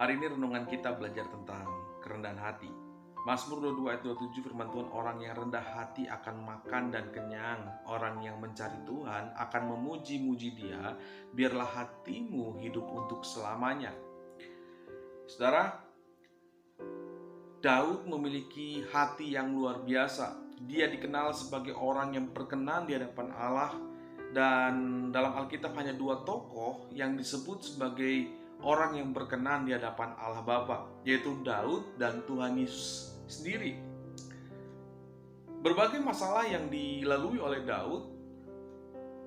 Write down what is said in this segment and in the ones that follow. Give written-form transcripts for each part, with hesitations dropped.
Hari ini renungan kita belajar tentang kerendahan hati. Mazmur 22 ayat 27 firman Tuhan, orang yang rendah hati akan makan dan kenyang. Orang yang mencari Tuhan akan memuji-muji Dia. Biarlah hatimu hidup untuk selamanya. Saudara, Daud memiliki hati yang luar biasa. Dia dikenal sebagai orang yang berkenan di hadapan Allah. Dan dalam Alkitab hanya dua tokoh yang disebut sebagai orang yang berkenan di hadapan Allah Bapa, yaitu Daud dan Tuhan Yesus sendiri. Berbagai masalah yang dilalui oleh Daud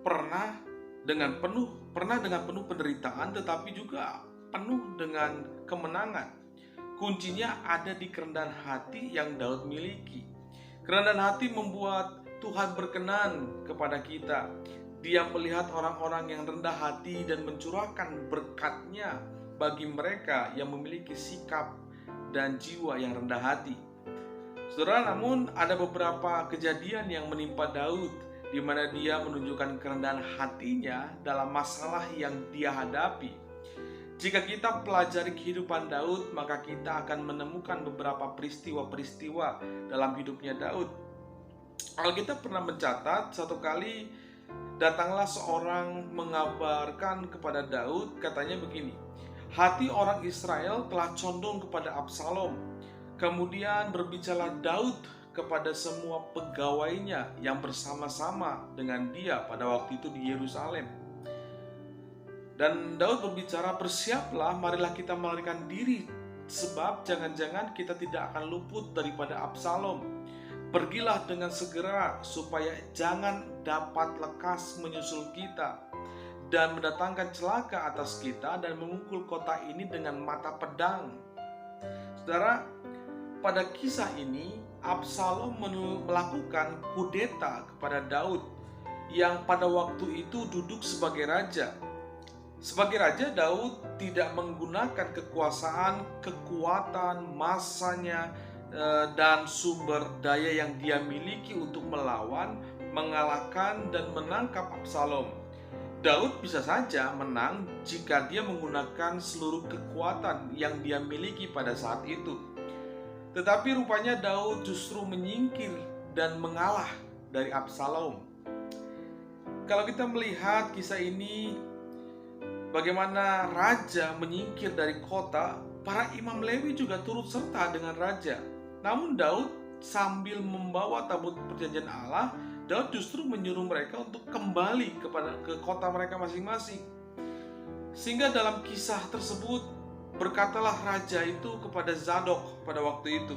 pernah dengan penuh penderitaan, tetapi juga penuh dengan kemenangan. Kuncinya ada di kerendahan hati yang Daud miliki. Kerendahan hati membuat Tuhan berkenan kepada kita. Dia melihat orang-orang yang rendah hati dan mencurahkan berkat-Nya bagi mereka yang memiliki sikap dan jiwa yang rendah hati. Saudara, namun ada beberapa kejadian yang menimpa Daud di mana dia menunjukkan kerendahan hatinya dalam masalah yang dia hadapi. Jika kita pelajari kehidupan Daud, maka kita akan menemukan beberapa peristiwa-peristiwa dalam hidupnya Daud. Alkitab pernah mencatat satu kali datanglah seorang mengabarkan kepada Daud, katanya begini, hati orang Israel telah condong kepada Absalom. Kemudian berbicara Daud kepada semua pegawainya yang bersama-sama dengan dia pada waktu itu di Yerusalem. Dan Daud berbicara, bersiaplah, marilah kita melarikan diri, sebab jangan-jangan kita tidak akan luput daripada Absalom. Pergilah dengan segera supaya jangan dapat lekas menyusul kita dan mendatangkan celaka atas kita dan memukul kota ini dengan mata pedang. Saudara, pada kisah ini Absalom melakukan kudeta kepada Daud yang pada waktu itu duduk sebagai raja. Sebagai raja, Daud tidak menggunakan kekuasaan, kekuatan, masanya, dan sumber daya yang dia miliki untuk melawan, mengalahkan, dan menangkap Absalom. Daud bisa saja menang jika dia menggunakan seluruh kekuatan yang dia miliki pada saat itu. Tetapi rupanya Daud justru menyingkir dan mengalah dari Absalom. Kalau kita melihat kisah ini, bagaimana raja menyingkir dari kota, para imam Lewi juga turut serta dengan raja. Namun Daud sambil membawa tabut perjanjian Allah, Daud justru menyuruh mereka untuk kembali ke kota mereka masing-masing. Sehingga dalam kisah tersebut berkatalah raja itu kepada Zadok pada waktu itu,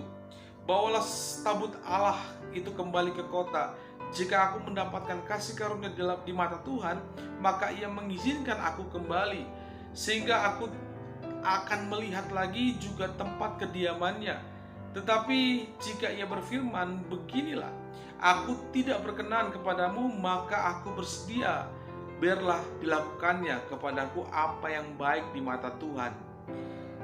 bawalah tabut Allah itu kembali ke kota. Jika aku mendapatkan kasih karunia di mata Tuhan, maka Ia mengizinkan aku kembali, sehingga aku akan melihat lagi juga tempat kediamannya. Tetapi jika Ia berfirman, beginilah, aku tidak berkenan kepadamu, maka aku bersedia, biarlah dilakukannya kepadaku apa yang baik di mata Tuhan.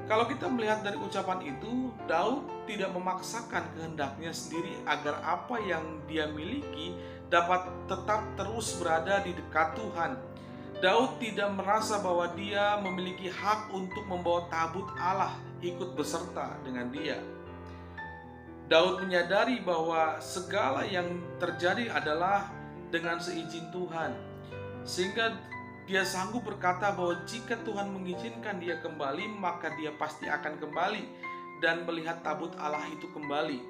Kalau kita melihat dari ucapan itu, Daud tidak memaksakan kehendaknya sendiri agar apa yang dia miliki dapat tetap terus berada di dekat Tuhan. Daud tidak merasa bahwa dia memiliki hak untuk membawa tabut Allah ikut beserta dengan dia. Daud menyadari bahwa segala yang terjadi adalah dengan seizin Tuhan, sehingga dia sanggup berkata bahwa jika Tuhan mengizinkan dia kembali, maka dia pasti akan kembali dan melihat tabut Allah itu kembali.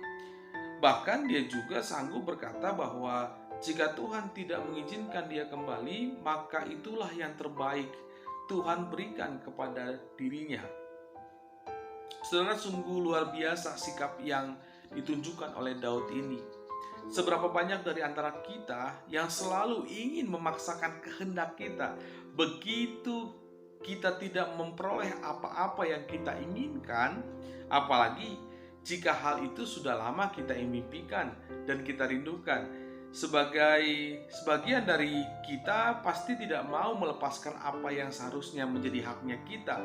Bahkan dia juga sanggup berkata bahwa jika Tuhan tidak mengizinkan dia kembali, maka itulah yang terbaik Tuhan berikan kepada dirinya. Saudara, sungguh luar biasa sikap yang ditunjukkan oleh Daud ini. Seberapa banyak dari antara kita yang selalu ingin memaksakan kehendak kita, begitu kita tidak memperoleh apa-apa yang kita inginkan, apalagi jika hal itu sudah lama kita impikan dan kita rindukan. Sebagian dari kita pasti tidak mau melepaskan apa yang seharusnya menjadi haknya kita.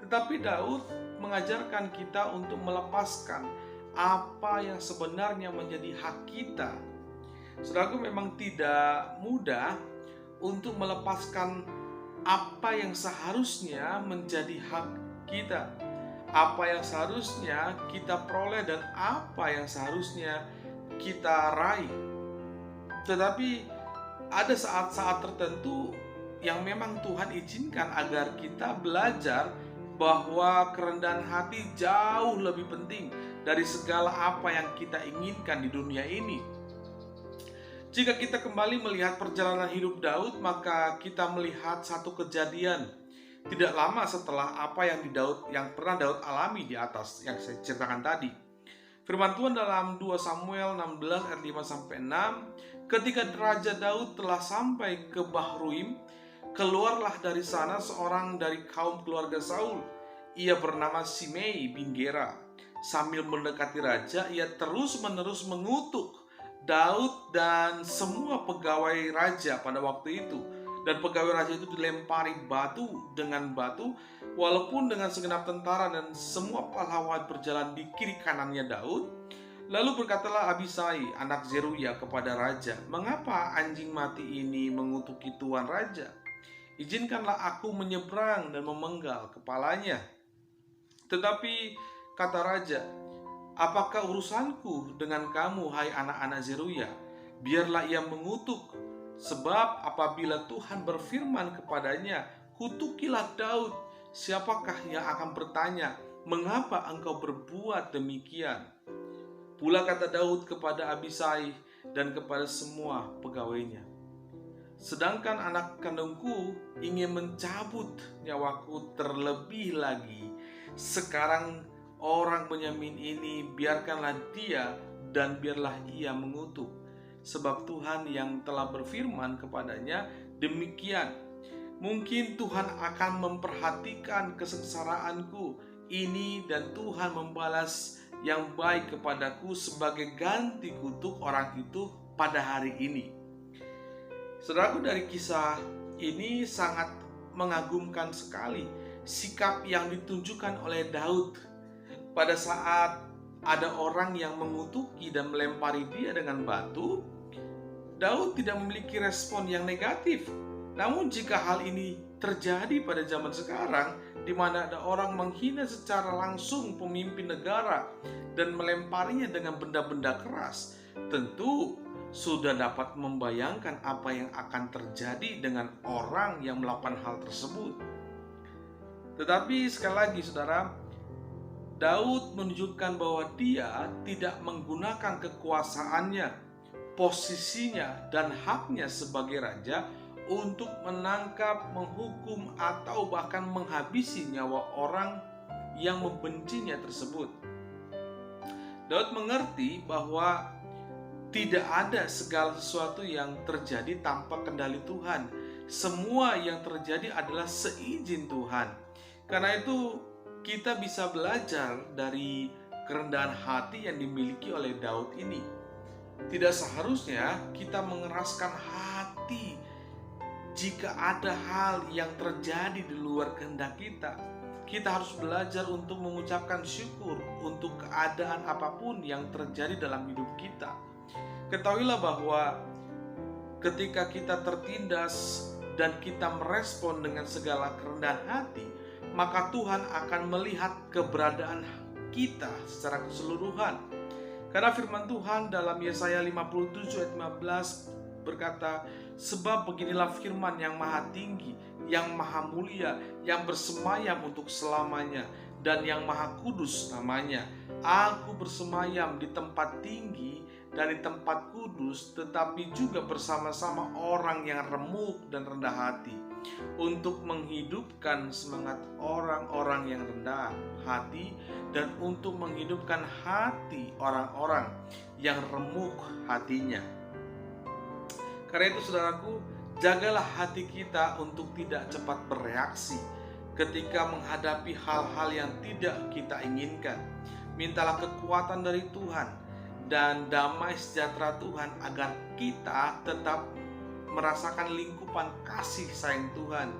Tetapi Daud mengajarkan kita untuk melepaskan apa yang sebenarnya menjadi hak kita. Saudaraku, memang tidak mudah untuk melepaskan apa yang seharusnya menjadi hak kita. apa yang seharusnya kita peroleh dan apa yang seharusnya kita raih. Tetapi ada saat-saat tertentu yang memang Tuhan izinkan agar kita belajar bahwa kerendahan hati jauh lebih penting dari segala apa yang kita inginkan di dunia ini. Jika kita kembali melihat perjalanan hidup Daud, maka kita melihat satu kejadian tidak lama setelah apa yang pernah Daud alami di atas yang saya ceritakan tadi. Firman Tuhan dalam 2 Samuel 16 ayat 5 sampai 6, ketika Raja Daud telah sampai ke Bahruim, keluarlah dari sana seorang dari kaum keluarga Saul. Ia bernama Simei bin Gera. Sambil mendekati raja, ia terus-menerus mengutuk Daud dan semua pegawai raja pada waktu itu. Dan pegawai raja itu dilempari batu dengan batu, walaupun dengan segenap tentara dan semua pahlawan berjalan di kiri kanannya Daud. Lalu berkatalah Abisai, anak Zeruya, kepada raja, "Mengapa anjing mati ini mengutuki tuan raja? Izinkanlah aku menyeberang dan memenggal kepalanya." Tetapi kata raja, "Apakah urusanku dengan kamu, hai anak-anak Zeruya? Biarlah ia mengutuk. Sebab apabila Tuhan berfirman kepadanya, 'Kutukilah Daud,' siapakah yang akan bertanya, 'Mengapa engkau berbuat demikian?'" Pula kata Daud kepada Abisai dan kepada semua pegawainya, "Sedangkan anak kandungku ingin mencabut nyawaku terlebih lagi, sekarang orang Benyamin ini biarkanlah dia dan biarlah ia mengutuk. Sebab Tuhan yang telah berfirman kepadanya demikian. Mungkin Tuhan akan memperhatikan kesengsaraanku ini dan Tuhan membalas yang baik kepadaku sebagai ganti kutuk orang itu pada hari ini." Saudaraku, dari kisah ini sangat mengagumkan sekali sikap yang ditunjukkan oleh Daud pada saat ada orang yang mengutuki dan melempari dia dengan batu. Daud tidak memiliki respon yang negatif. Namun jika hal ini terjadi pada zaman sekarang, di mana ada orang menghina secara langsung pemimpin negara dan melemparinya dengan benda-benda keras, tentu sudah dapat membayangkan apa yang akan terjadi dengan orang yang melakukan hal tersebut. Tetapi sekali lagi saudara, Daud menunjukkan bahwa dia tidak menggunakan kekuasaannya, posisinya, dan haknya sebagai raja untuk menangkap, menghukum, atau bahkan menghabisi nyawa orang yang membencinya tersebut. Daud mengerti bahwa tidak ada segala sesuatu yang terjadi tanpa kendali Tuhan. Semua yang terjadi adalah seizin Tuhan. Karena itu kita bisa belajar dari kerendahan hati yang dimiliki oleh Daud ini. Tidak seharusnya kita mengeraskan hati jika ada hal yang terjadi di luar kehendak kita. Kita harus belajar untuk mengucapkan syukur untuk keadaan apapun yang terjadi dalam hidup kita. Ketahuilah bahwa ketika kita tertindas dan kita merespon dengan segala kerendahan hati, maka Tuhan akan melihat keberadaan kita secara keseluruhan. Karena firman Tuhan dalam Yesaya 57 ayat 15 berkata, "Sebab beginilah firman yang maha tinggi, yang maha mulia, yang bersemayam untuk selamanya, dan yang maha kudus namanya. Aku bersemayam di tempat tinggi dan di tempat kudus, tetapi juga bersama-sama orang yang remuk dan rendah hati, untuk menghidupkan semangat orang-orang yang rendah hati dan untuk menghidupkan hati orang-orang yang remuk hatinya." Karena itu saudaraku, jagalah hati kita untuk tidak cepat bereaksi ketika menghadapi hal-hal yang tidak kita inginkan. Mintalah kekuatan dari Tuhan dan damai sejahtera Tuhan agar kita tetap merasakan lingkupan kasih sayang Tuhan.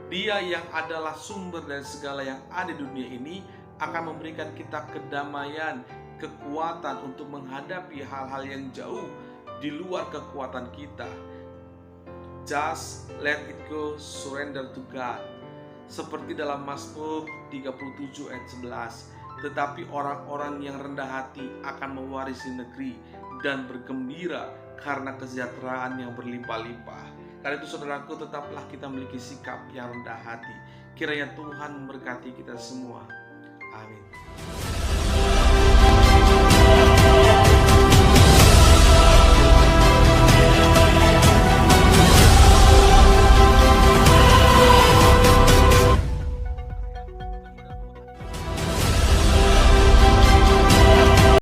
Dia yang adalah sumber dari segala yang ada di dunia ini akan memberikan kita kedamaian, kekuatan untuk menghadapi hal-hal yang jauh di luar kekuatan kita. Just let it go, surrender to God. Seperti dalam Mazmur 37 ayat 11, tetapi orang-orang yang rendah hati akan mewarisi negeri dan bergembira karena kesejahteraan yang berlimpah-limpah. Karena itu saudaraku, tetaplah kita memiliki sikap yang rendah hati. Kiranya Tuhan memberkati kita semua. Amin.